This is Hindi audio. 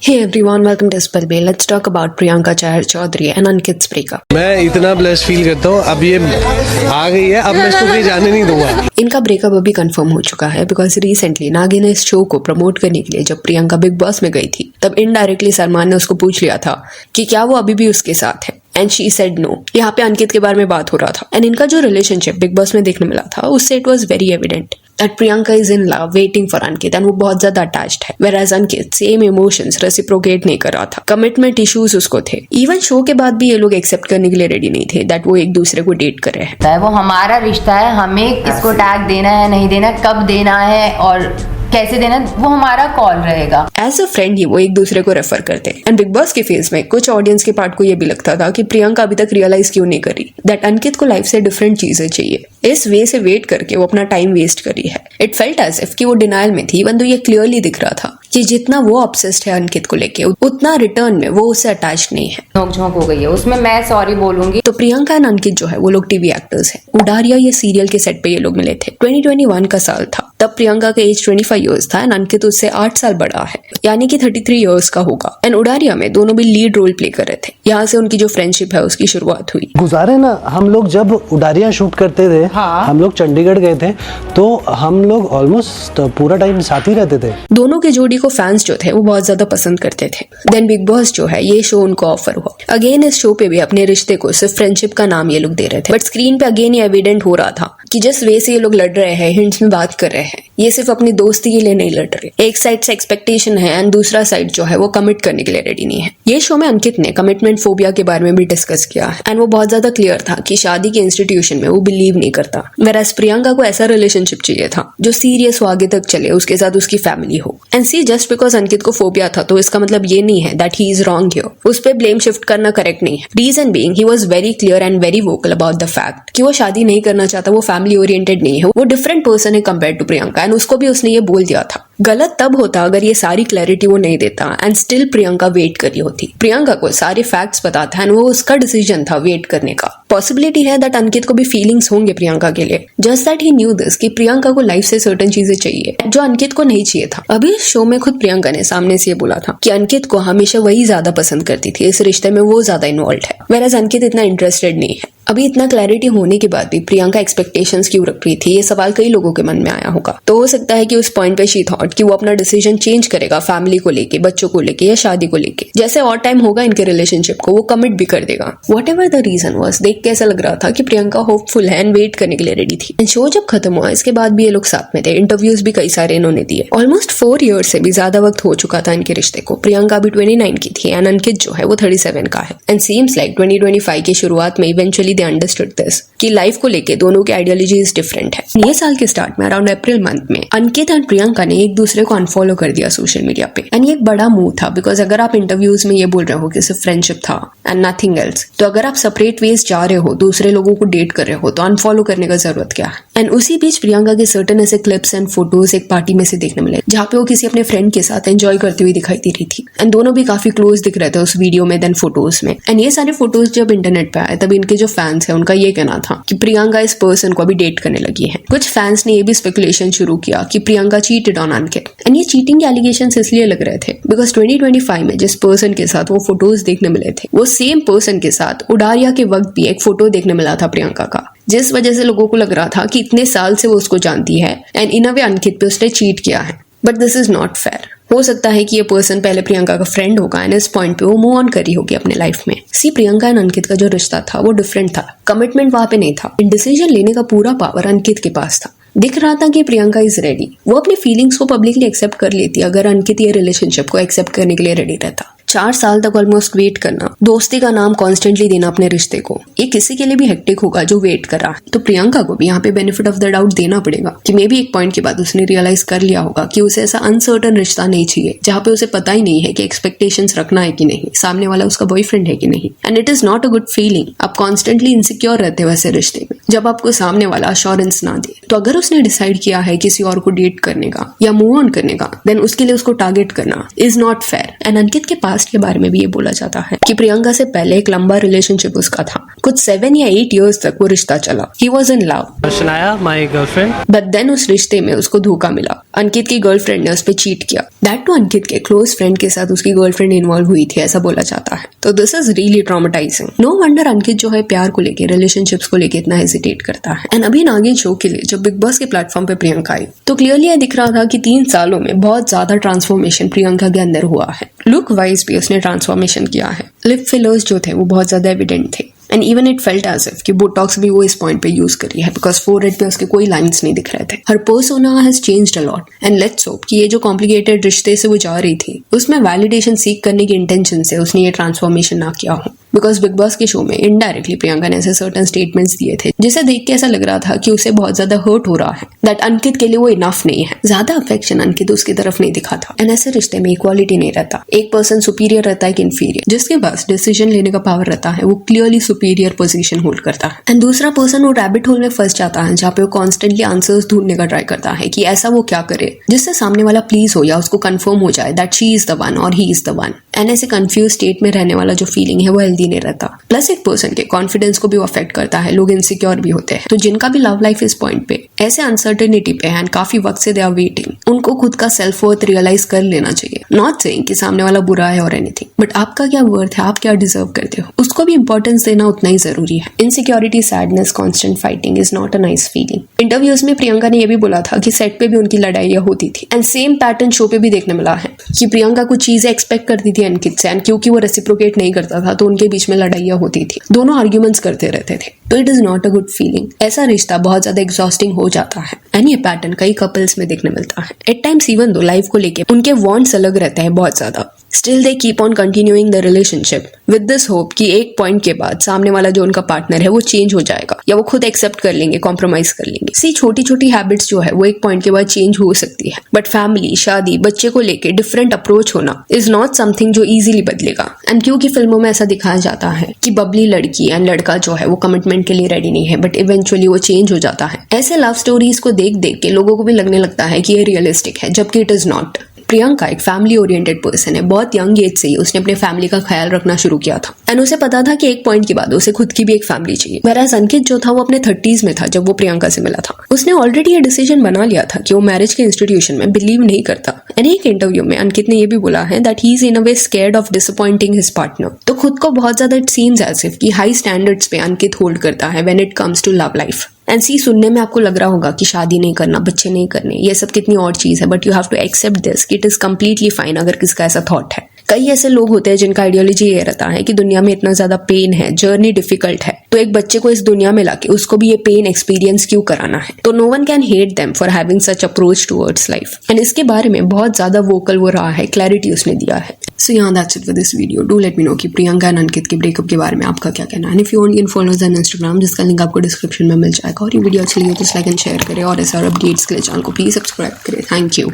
Hey everyone, welcome to Spellbay. Let's talk about Priyanka Chahar Chaudhary and Ankit's breakup. मैं इतना ब्लेस्ड फील करता हूँ, अब ये आ गई है, अब मैं इसको कहीं जाने नहीं दूंगा। इनका ब्रेकअप अभी कंफर्म हो चुका है बिकॉज रिसेंटली नागी ने इस शो को प्रमोट करने के लिए जब प्रियंका बिग बॉस में गई थी तब इनडायरेक्टली सलमान ने उसको पूछ लिया था कि क्या वो अभी भी उसके साथ है एंड शी सेड नो। यहाँ पे अंकित के बारे में बात हो रहा था एंड इनका जो रिलेशनशिप बिग बॉस में देखने मिला था उससे it was very evident that Priyanka is in love waiting for Ankit and वो बहुत ज्यादा अटैच्ड है whereas अंकित सेम इमोशंस रेसिप्रोकेट नहीं कर रहा था। कमिटमेंट इश्यूज उसको थे। इवन शो के बाद भी ये लोग एक्सेप्ट करने के लिए रेडी नहीं थे दैट वो एक दूसरे को डेट कर रहे हैं। वो हमारा रिश्ता है, हमें इसको टैग देना है नहीं देना, कब देना है और कैसे देना, वो हमारा कॉल रहेगा। एज अ फ्रेंड ही वो एक दूसरे को रेफर करते एंड बिग बॉस के फेज में कुछ ऑडियंस के पार्ट को ये भी लगता था कि प्रियंका अभी तक रियलाइज क्यों नहीं करी दैट अंकित को लाइफ से डिफरेंट चीजें चाहिए। इस वे से वेट करके वो अपना टाइम वेस्ट करी है। इट फेल्ट एज इफ कि वो डिनायल में थी इवन दो ये क्लियरली दिख रहा था कि जितना वो ऑब्सेस्ड है अंकित को लेके उतना रिटर्न में वो उससे अटैच नहीं है। नोक-झोंक हो गई है उसमें, मैं सॉरी बोलूंगी। तो प्रियंका एंड अंकित जो है वो लोग टीवी एक्टर्स हैं। उडारिया ये सीरियल के सेट पे ये लोग मिले थे। 2021 का साल था तब प्रियंका का एज 25 इयर्स था एंड अंकित उससे 8 साल बड़ा है यानी कि 33 इयर्स का होगा। एंड उडारिया में दोनों भी लीड रोल प्ले कर रहे थे। यहाँ से उनकी जो फ्रेंडशिप है उसकी शुरुआत हुई। गुजारे ना हम लोग जब उडारिया शूट करते थे, हम लोग चंडीगढ़ गए थे तो हम लोग ऑलमोस्ट पूरा टाइम साथ ही रहते थे। दोनों के जोड़ी को फैंस जो थे वो बहुत ज्यादा पसंद करते थे। देन बिग बॉस जो है ये शो उनको ऑफर हुआ। अगेन इस शो पे भी अपने रिश्ते को सिर्फ फ्रेंडशिप का नाम ये लोग दे रहे थे बट स्क्रीन पे अगेन ये एविडेंट हो रहा था कि जिस वे से ये लोग लड़ रहे हैं, हिंट्स में बात कर रहे हैं, ये सिर्फ अपनी दोस्ती के लिए नहीं लड़ रहे। एक साइड से एक्सपेक्टेशन है एंड दूसरा साइड जो है वो कमिट करने के लिए रेडी नहीं है। ये शो में अंकित ने कमिटमेंट फोबिया के बारे में भी डिस्कस किया एंड वो बहुत ज्यादा क्लियर था कि शादी के इंस्टीट्यूशन में वो बिलीव नहीं करता। वेराज प्रियंका को ऐसा रिलेशनशिप चाहिए था जो सीरियस हो, आगे तक चले, उसके साथ उसकी फैमिली हो। And see just because Ankit को फोबिया था तो इसका मतलब ये नहीं है that he is wrong here. उस पर ब्लेम शिफ्ट करना करेक्ट नहीं है। Reason being he was very clear and very vocal about the fact कि वो शादी नहीं करना चाहता, वो फैमिली ओरिएंटेड नहीं है, वो डिफरेंट पर्सन है कंपेयर टू प्रियंका एंड उसको भी उसने ये बोल दिया था। गलत तब होता अगर ये सारी क्लैरिटी वो नहीं देता एंड स्टिल प्रियंका वेट कर रही होती। प्रियंका को सारे फैक्ट्स पता था एंड वो उसका डिसीजन था वेट करने का। पॉसिबिलिटी है दैट अंकित को भी फीलिंग्स होंगे प्रियंका के लिए, just that he new this कि प्रियंका को लाइफ से सर्टेन चीजें चाहिए जो अंकित को नहीं चाहिए था। अभी इस शो में खुद प्रियंका ने सामने से ये बोला था कि अंकित को हमेशा वही ज्यादा पसंद करती थी, इस रिश्ते में वो ज्यादा इन्वॉल्व है वेराज अंकित इतना इंटरेस्टेड नहीं है। अभी इतना क्लैरिटी होने के बाद भी प्रियंका एक्सपेक्टेशंस क्यों रख रही थी, ये सवाल कई लोगों के मन में आया होगा। तो हो सकता है कि उस पॉइंट पे शी थॉट कि वो अपना डिसीजन चेंज करेगा फैमिली को लेके, बच्चों को लेके या शादी को लेके। जैसे और टाइम होगा इनके रिलेशनशिप को वो कमिट भी कर देगा। Whatever the reason was, देख के ऐसा लग रहा था कि प्रियंका होपफुल है एंड वेट करने के लिए रेडी थी। एंड शो जब खत्म हुआ इसके बाद भी ये लोग साथ में थे। इंटरव्यूज भी कई सारे इन्होंने दिए। ऑलमोस्ट 4 ईयर से भी ज्यादा वक्त हो चुका था इनके रिश्ते को। प्रियंका अभी 29 की थी एंड अंकित जो है वो 37 का है। एंड सीम्स लाइक 2025 की शुरुआत में इवेंचुअली दे अंडरस्टूड दिस कि लाइफ को लेके दोनों के आइडियोलॉजीज डिफरेंट है। ये साल के स्टार्ट में अराउंड अप्रैल मंथ में अंकित एंड प्रियंका ने एक दूसरे को अनफॉलो कर दिया सोशल मीडिया पे। एंड ये एक बड़ा मूव था बिकॉज अगर आप इंटरव्यूज में ये बोल रहे हो कि सिर्फ फ्रेंडशिप था एंड नथिंग एल्स, तो अगर आप सेपरेट वेज जा रहे हो, दूसरे लोगों को डेट कर रहे हो, तो अनफॉलो करने का जरूरत क्या है। एंड उसी बीच प्रियंका के सर्टेन ऐसे क्लिप्स एंड फोटोज एक पार्टी में से देखने मिले जहाँ पे वो किसी अपने फ्रेंड के साथ एंजॉय करती हुई दिखाई दे रही थी एंड दोनों भी काफी क्लोज दिख रहे थे उस वीडियो में देन फोटोज में। एंड ये सारे फोटोज जब इंटरनेट पे आए तब इनके जो फैंस है उनका ये कहना था कि प्रियंका इस पर्सन को अभी डेट करने लगी है। कुछ फैंस ने ये भी स्पेकुलेशन शुरू किया कि Priyanka cheated on Ankit. And ये चीटिंग के एलिगेशंस इसलिए लग रहे थे बिकॉज 2025 में जिस पर्सन के साथ वो फोटोज देखने मिले थे वो सेम पर्सन के साथ उडारिया के वक्त भी एक फोटो देखने मिला था प्रियंका का, जिस वजह से लोगों को लग रहा था कि इतने साल से वो उसको जानती है एंड इन अ वे अंकित पे उसने चीट किया है। But this is not fair. हो सकता है कि ये पर्सन पहले प्रियंका का फ्रेंड होगा एंड इस पॉइंट पे वो मूव ऑन करी होगी अपने लाइफ में। सी प्रियंका एंड अंकित का जो रिश्ता था वो डिफरेंट था। कमिटमेंट वहां पे नहीं था। डिसीजन लेने का पूरा पावर अंकित के पास था। दिख रहा था कि प्रियंका इज रेडी। वो अपनी फीलिंग्स को पब्लिकली एक्सेप्ट कर लेती अगर अंकित ये रिलेशनशिप को एक्सेप्ट करने के लिए रेडी रहता। 4 साल तक ऑलमोस्ट वेट करना, दोस्ती का नाम कॉन्स्टेंटली देना अपने रिश्ते को, ये किसी के लिए भी हेक्टिक होगा जो वेट कर रहा है। तो प्रियंका को भी यहाँ पे बेनिफिट ऑफ द डाउट देना पड़ेगा कि मे बी एक पॉइंट के बाद उसने रियलाइज कर लिया होगा कि उसे ऐसा अनसर्टन रिश्ता नहीं चाहिए जहाँ पे उसे पता ही नहीं है कि एक्सपेक्टेशंस रखना है कि नहीं, सामने वाला उसका बॉयफ्रेंड है कि नहीं। And it is not a good feeling. आप कॉन्स्टेंटली इनसिक्योर रहते हो वैसे रिश्ते में जब आपको सामने वाला अश्योरेंस ना दे। तो अगर उसने डिसाइड किया है किसी और को डेट करने का या मूव ऑन करने का, देन उसके लिए उसको टारगेट करना इज नॉट फेयर। एंड अंकित के पास पास्ट के बारे में भी ये बोला जाता है कि प्रियंका से पहले एक लंबा रिलेशनशिप उसका था, कुछ 7 या 8 इयर्स तक वो रिश्ता चला। He was in love, Shanaya my girlfriend, but then उस रिश्ते में उसको धोखा मिला। अंकित की गर्लफ्रेंड ने उस पर चीट किया, दैट टू अंकित के क्लोज फ्रेंड के साथ उसकी गर्लफ्रेंड इन्वॉल्व हुई थी, ऐसा बोला जाता है। तो this is really traumatising. No wonder Ankit जो है प्यार को लेके, रिलेशनशिप्स को लेके इतना हेजिटेट करता है। एंड अभी नागिन शो के लिए जब बिग बॉस के प्लेटफॉर्म पे प्रियंका आई तो क्लियरली ये दिख रहा था कि 3 सालों में बहुत ज्यादा ट्रांसफॉर्मेशन प्रियंका के अंदर हुआ है। लुक वाइज भी उसने ट्रांसफॉर्मेशन किया है। लिप फिलर्स जो थे वो बहुत ज्यादा एविडेंट थे and even it felt as if कि बोटॉक्स भी वो इस पॉइंट पे यूज करी है बिकॉज फोरहेड पे उसके कोई लाइंस नहीं दिख रहे थे। Her persona has changed a lot and let's hope कि ये जो कॉम्प्लिकेटेड रिश्ते से वो जा रही थी उसमें वैलिडेशन सीख करने की इंटेंशन से उसने ये ट्रांसफॉर्मेशन ना किया हो। बिकॉज बिग बॉस के शो में इनडायरेक्टली प्रियंका ने ऐसे सर्टन स्टेटमेंट्स दिए थे जिसे देख के ऐसा लग रहा था कि उसे बहुत ज्यादा हर्ट हो रहा है, दैट अंकित के लिए वो इनफ नहीं है। ज्यादा अफेक्शन अंकित उसकी तरफ नहीं दिखा था एंड ऐसे रिश्ते में इक्वालिटी नहीं रहता। एक पर्सन सुपीरियर रहता है कि इन्फीरियर। जिसके पास डिसीजन लेने का पावर रहता है वो क्लियरली सुपीरियर पोजीशन होल्ड करता है एंड दूसरा पर्सन वो रैबिट होल में फंस जाता है जहाँ पे वो कॉन्स्टेंटली आंसर्स ढूंढने का ट्राई करता है कि ऐसा वो क्या करे जिससे सामने वाला प्लीज हो या उसको कंफर्म हो जाए that she is the one और he is the one. And ऐसे कंफ्यूज स्टेट में रहने वाला जो फीलिंग है वो हेल्दी नहीं रहता। प्लस एक पर्सन के कॉन्फिडेंस को भी वो अफेक्ट करता है। लोग इनसिक्योर भी होते हैं। तो जिनका भी लव लाइफ इस पॉइंट पे ऐसे अनसर्टेनिटी पे एंड काफी वक्त से दे आर वेटिंग, उनको खुद का सेल्फ वर्थ रियलाइज कर लेना चाहिए। नॉट सेइंग कि सामने वाला बुरा है और एनीथिंग, बट आपका क्या वर्थ है, आप क्या डिजर्व करते हो, उसको भी इंपॉर्टेंस देना उतना ही जरूरी है। Insecurity, sadness, constant fighting is not a nice feeling. Interviews में प्रियंका ने यह भी बोला था कि सेट पे भी उनकी लड़ाइयां होती थी एंड सेम पैटर्न शो पे भी देखने मिला है कि प्रियंका कुछ चीजें एक्सपेक्ट करती थी अंकित से एंड क्योंकि वो रेसिप्रोकेट नहीं करता था तो उनके बीच में लड़ाइयां होती थी, दोनों आर्ग्यूमेंट्स करते रहते थे। तो it is not a good feeling. ऐसा रिश्ता बहुत ज्यादा एग्जॉस्टिंग हो जाता है एंड ये पैटर्न कई कपल्स में देखने मिलता है। At times even though life को लेके उनके वांट्स अलग रहते हैं बहुत ज्यादा, still they keep on continuing the relationship with this hope कि एक पॉइंट के बाद सामने वाला जो उनका पार्टनर है वो चेंज हो जाएगा या वो खुद एक्सेप्ट कर लेंगे, कॉम्प्रोमाइज कर लेंगे। सी छोटी छोटी हैबिट्स जो है वो एक पॉइंट के बाद चेंज हो सकती है, बट फैमिली, शादी, बच्चे को लेके डिफरेंट अप्रोच होना इज नॉट समथिंग जो इजीली बदलेगा। एंड क्योंकि फिल्मों में ऐसा दिखाया जाता है कि बबली लड़की एंड लड़का जो है वो कमिटमेंट के लिए रेडी नहीं है, बट इवेंचुअली वो चेंज हो जाता है। ऐसे लव स्टोरीज को देख देख के लोगों को भी लगने लगता है कि ये रियलिस्टिक है, जबकि इट इज नॉट। प्रियंका एक फैमिली ओरिएंटेड पर्सन है। बहुत यंग एज से ही उसने अपने फैमिली का ख्याल रखना शुरू किया था एंड उसे पता था कि एक पॉइंट के बाद उसे खुद की भी एक फैमिली चाहिए। whereas अंकित जो था वो अपने 30s में था जब वो प्रियंका से मिला था। उसने ऑलरेडी ये डिसीजन बना लिया था कि वो मैरिज के इंस्टीट्यूशन में बिलीव नहीं करता। एंड एक इंटरव्यू में अंकित ने ये भी बोला है that he is in a way scared of disappointing his partner. तो खुद को बहुत ज्यादा इट सीम्स एज इफ कि हाई स्टैंडर्ड्स पे अंकित होल्ड करता है when it comes to love life. And see सुनने में आपको लग रहा होगा कि शादी नहीं करना, बच्चे नहीं करने, ये सब कितनी और चीज है, but you have to accept this कि इट इज कम्प्लीटली फाइन अगर किसका ऐसा थॉट है। कई ऐसे लोग होते हैं जिनका आइडियोलॉजी ये रहता है कि दुनिया में इतना ज्यादा पेन है, जर्नी डिफिकल्ट है, तो एक बच्चे को इस दुनिया में लाके उसको भी ये पेन एक्सपीरियंस क्यों कराना है। तो no one can hate them for having such approach towards life. And इसके बारे में बहुत ज्यादा वोकल वो रहा है, क्लैरिटी उसने दिया है। सो यहाँ that's it for this video. Do let me know कि प्रियंका एंड अंकित के ब्रेकअप के बारे में आपका क्या कहना है। And if you want, you can follow us on Instagram, जिसका लिंक आपको डिस्क्रिप्शन में मिल जाएगा। और ये वीडियो अच्छी लगी तो लाइक एंड शेयर करें और ऐसे और अपडेट्स के लिए चैनल को प्लीज सब्सक्राइब करें। Thank you.